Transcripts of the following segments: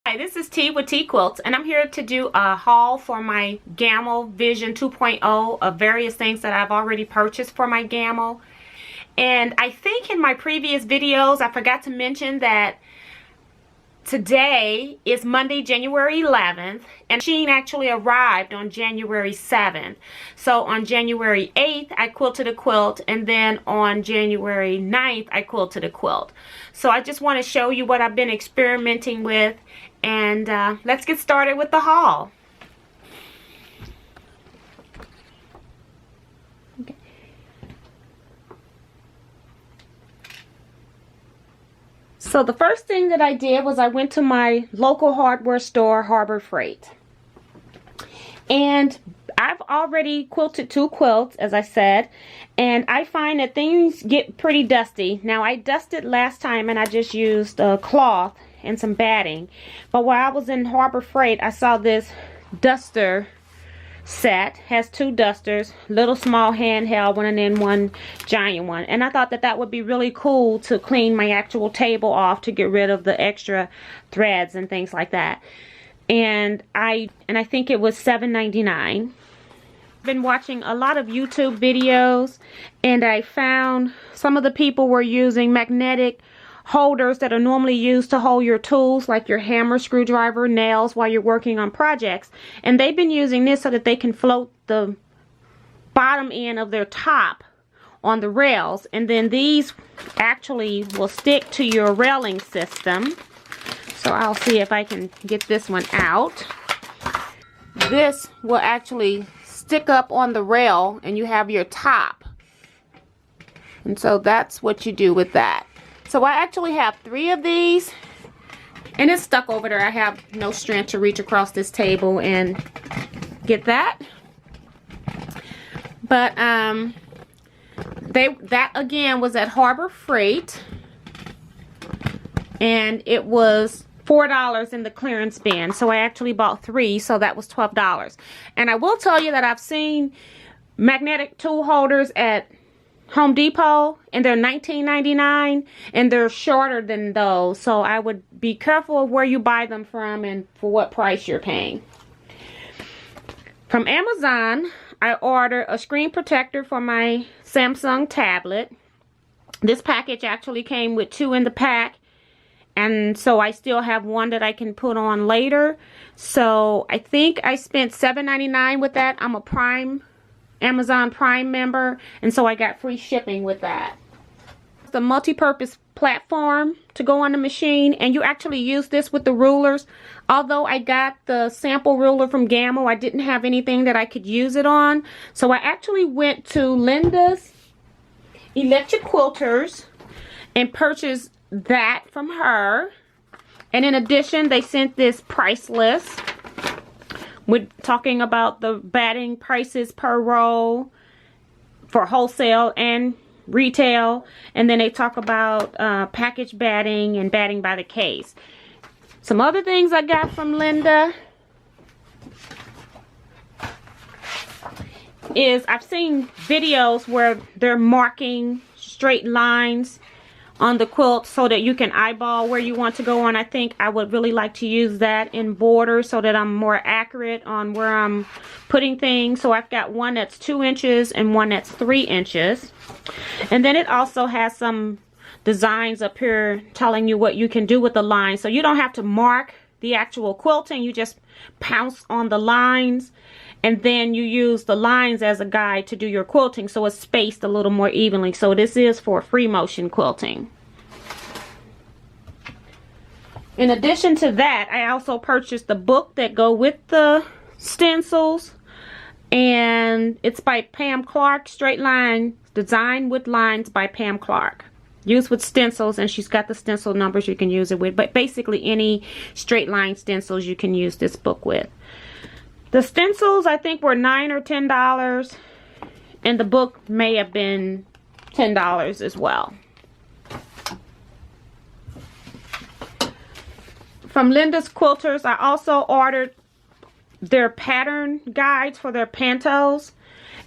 Hi, this is T with T Quilts, and I'm here to do a haul for my Gammill Vision 2.0 of various things that I've already purchased for my Gammill. And I think in my previous videos I forgot to mention that today is Monday, January 11th, and the machine actually arrived on January 7th. So on January 8th, I quilted a quilt, and then on January 9th, I quilted a quilt. So I just want to show you what I've been experimenting with, and let's get started with the haul. Okay. So the first thing that I did was I went to my local hardware store, Harbor Freight. And I've already quilted 2 quilts, as I said, and I find that things get pretty dusty. Now, I dusted last time and I just used a cloth and some batting. But while I was in Harbor Freight, I saw this duster set. Has 2 dusters, little small handheld one and then one giant one, and I thought that that would be really cool to clean my actual table off, to get rid of the extra threads and things like that. And I think it was $7.99. I've been watching a lot of YouTube videos, and I found some of the people were using magnetic holders that are normally used to hold your tools, like your hammer, screwdriver, nails, while you're working on projects. And they've been using this so that they can float the bottom end of their top on the rails, and then these actually will stick to your railing system. So I'll see if I can get this one out. This will actually stick up on the rail, and you have your top. And so that's what you do with that. So I actually have 3 of these, and it's stuck over there. I have no strength to reach across this table and get that. But that again was at Harbor Freight, and it was $4 in the clearance bin. So I actually bought 3, so that was $12. And I will tell you that I've seen magnetic tool holders at Home Depot, and they're $19.99, and they're shorter than those. So I would be careful of where you buy them from and for what price you're paying. From Amazon, I ordered a screen protector for my Samsung tablet. This package actually came with 2 in the pack, and so I still have 1 that I can put on later. So I think I spent $7.99 with that. I'm a Amazon Prime member, and so I got free shipping with that. It's a multi-purpose platform to go on the machine, and you actually use this with the rulers. Although I got the sample ruler from Gammill, I didn't have anything that I could use it on. So I actually went to Linda's Electric Quilters and purchased that from her. And in addition, they sent this price list with talking about the batting prices per roll for wholesale and retail, and then they talk about package batting and batting by the case. Some other things I got from Linda is I've seen videos where they're marking straight lines on the quilt so that you can eyeball where you want to go on. I think I would really like to use that in borders so that I'm more accurate on where I'm putting things. So I've got 1 that's 2 inches and 1 that's 3 inches. And then it also has some designs up here telling you what you can do with the lines. So you don't have to mark the actual quilting. You just pounce on the lines, and then you use the lines as a guide to do your quilting, so it's spaced a little more evenly. So this is for free motion quilting. In addition to that, I also purchased the book that go with the stencils, and it's by Pam Clark, Straight Line Design with Lines by Pam Clark. Used with stencils, and she's got the stencil numbers you can use it with, but basically any straight line stencils you can use this book with. The stencils I think were $9 or $10, and the book may have been $10 as well. From Linda's Quilters, I also ordered their pattern guides for their pantos,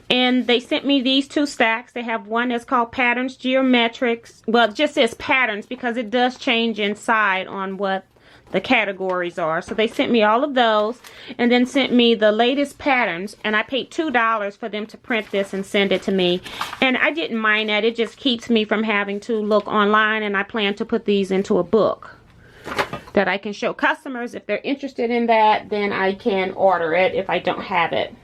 and they sent me these 2 stacks. They have one that's called Patterns Geometrics. Well, it just says patterns because it does change inside on what the categories are. So they sent me all of those and then sent me the latest patterns, and I paid $2 for them to print this and send it to me. And I didn't mind that. It just keeps me from having to look online, and I plan to put these into a book that I can show customers. If they're interested in that, then I can order it if I don't have it.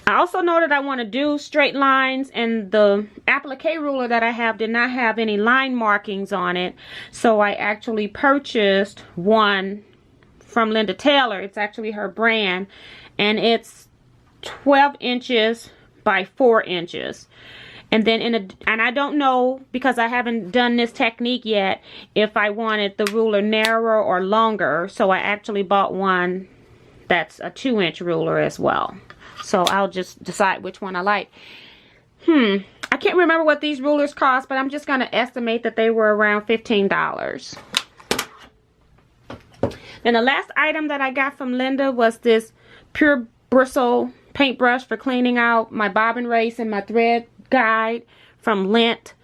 I also know that I want to do straight lines, and the applique ruler that I have did not have any line markings on it, so I actually purchased one from Linda Taylor. It's actually her brand, and it's 12 inches by 4 inches. And then and I don't know, because I haven't done this technique yet, if I wanted the ruler narrower or longer, so I actually bought one that's a 2-inch ruler as well. So I'll just decide which one I like. I can't remember what these rulers cost, but I'm just going to estimate that they were around $15. Then the last item that I got from Linda was this pure bristle paintbrush for cleaning out my bobbin race and my thread guide from Lint.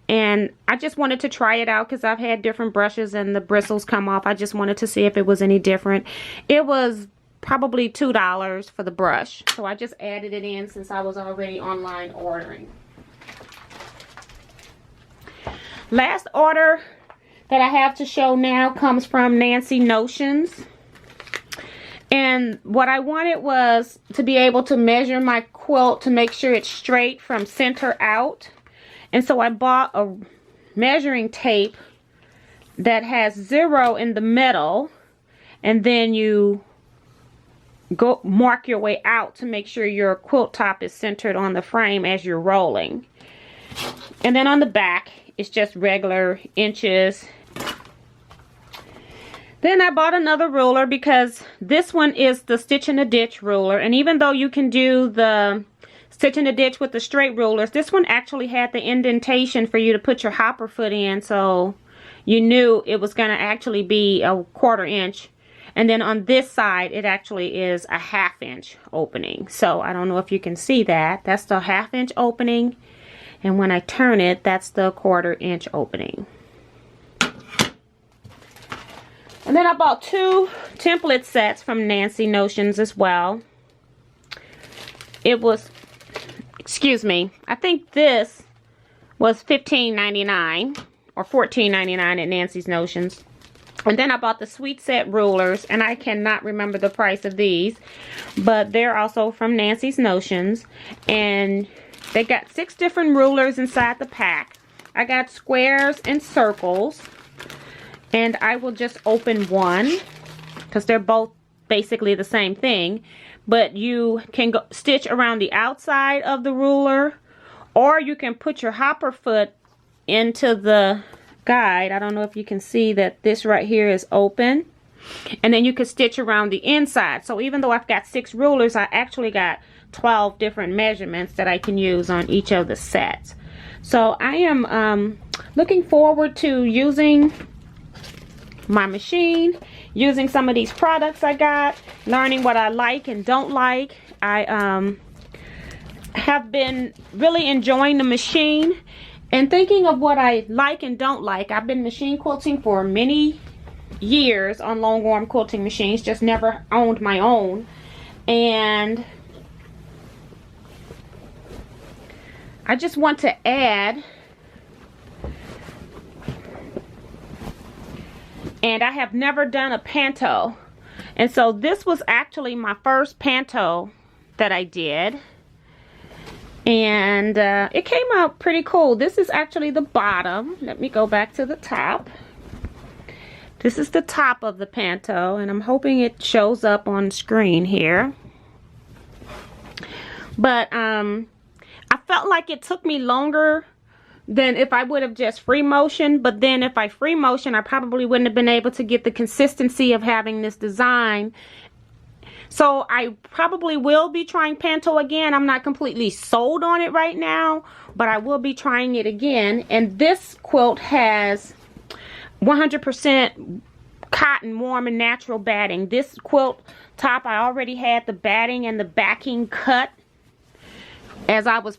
And I just wanted to try it out because I've had different brushes and the bristles come off. I just wanted to see if it was any different. It was probably $2 for the brush, so I just added it in since I was already online ordering. Last order that I have to show now comes from Nancy Notions, and what I wanted was to be able to measure my quilt to make sure it's straight from center out. And so I bought a measuring tape that has 0 in the middle, and then you go mark your way out to make sure your quilt top is centered on the frame as you're rolling. And then on the back it's just regular inches. Then I bought another ruler because this one is the Stitch in a Ditch ruler, and even though you can do the Stitch in a Ditch with the straight rulers, this one actually had the indentation for you to put your hopper foot in, so you knew it was going to actually be a 1/4 inch. And then on this side, it actually is a 1/2 inch opening. So I don't know if you can see that. That's the 1/2 inch opening. And when I turn it, that's the 1/4 inch opening. And then I bought 2 template sets from Nancy Notions as well. It was, excuse me, I think this was $15.99 or $14.99 at Nancy's Notions. And then I bought the Sweet Set rulers, and I cannot remember the price of these, but they're also from Nancy's Notions, and they got 6 different rulers inside the pack. I got squares and circles, and I will just open one because they're both basically the same thing, but you can go stitch around the outside of the ruler, or you can put your hopper foot into the guide. I don't know if you can see that this right here is open, and then you can stitch around the inside. So even though I've got 6 rulers, I actually got 12 different measurements that I can use on each of the sets. So I am looking forward to using my machine, using some of these products I got, learning what I like and don't like. I have been really enjoying the machine and thinking of what I like and don't like. I've been machine quilting for many years on Longarm quilting machines, just never owned my own. And I just want to add, and I have never done a panto. And so this was actually my first panto that I did. And it came out pretty cool. This is actually the bottom. Let me go back to the top. This is the top of the panto, and I'm hoping it shows up on screen here. But I felt like it took me longer than if I would have just free motion. But then if I free motion, I probably wouldn't have been able to get the consistency of having this design. So I probably will be trying panto again. I'm not completely sold on it right now, but I will be trying it again. And this quilt has 100% cotton, warm and natural batting. This quilt top, I already had the batting and the backing cut as I was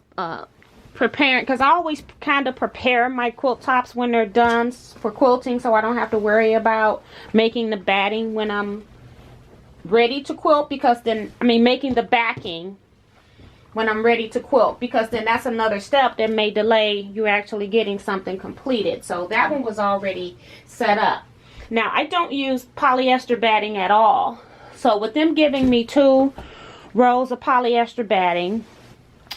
preparing, because I always kind of prepare my quilt tops when they're done for quilting, so I don't have to worry about making the batting when I'm ready to quilt, because then, I mean, making the backing when I'm ready to quilt, because then that's another step that may delay you actually getting something completed. So that one was already set up. Now, I don't use polyester batting at all. So with them giving me 2 rows of polyester batting,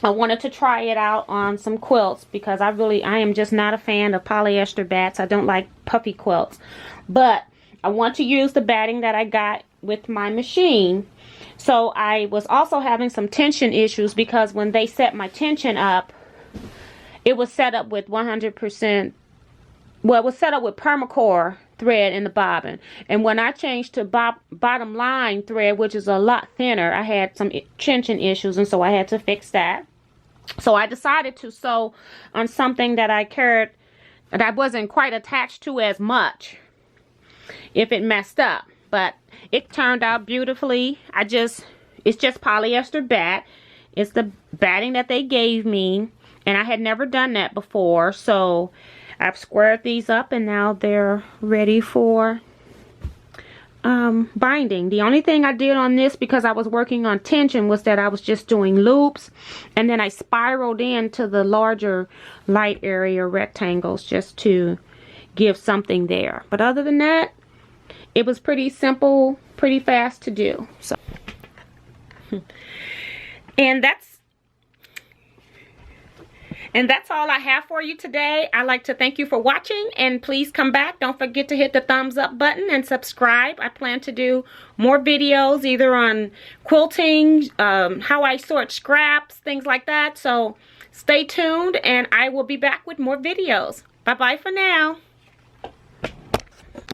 I wanted to try it out on some quilts, because I am just not a fan of polyester bats. I don't like puffy quilts. But I want to use the batting that I got with my machine. So I was also having some tension issues, because when they set my tension up, it was set up with 100%, well, it was set up with permacore thread in the bobbin. And when I changed to bottom line thread, which is a lot thinner, I had some tension issues, and so I had to fix that. So I decided to sew on something that I cared, that I wasn't quite attached to as much if it messed up. But it turned out beautifully. It's just polyester bat. It's the batting that they gave me, and I had never done that before. So I've squared these up, and now they're ready for binding. The only thing I did on this, because I was working on tension, was that I was just doing loops, and then I spiraled into the larger light area rectangles just to give something there. But other than that, it was pretty simple, pretty fast to do. So, and that's all I have for you today. I'd like to thank you for watching, and please come back. Don't forget to hit the thumbs up button and subscribe. I plan to do more videos, either on quilting, how I sort scraps, things like that. So stay tuned, and I will be back with more videos. Bye-bye for now.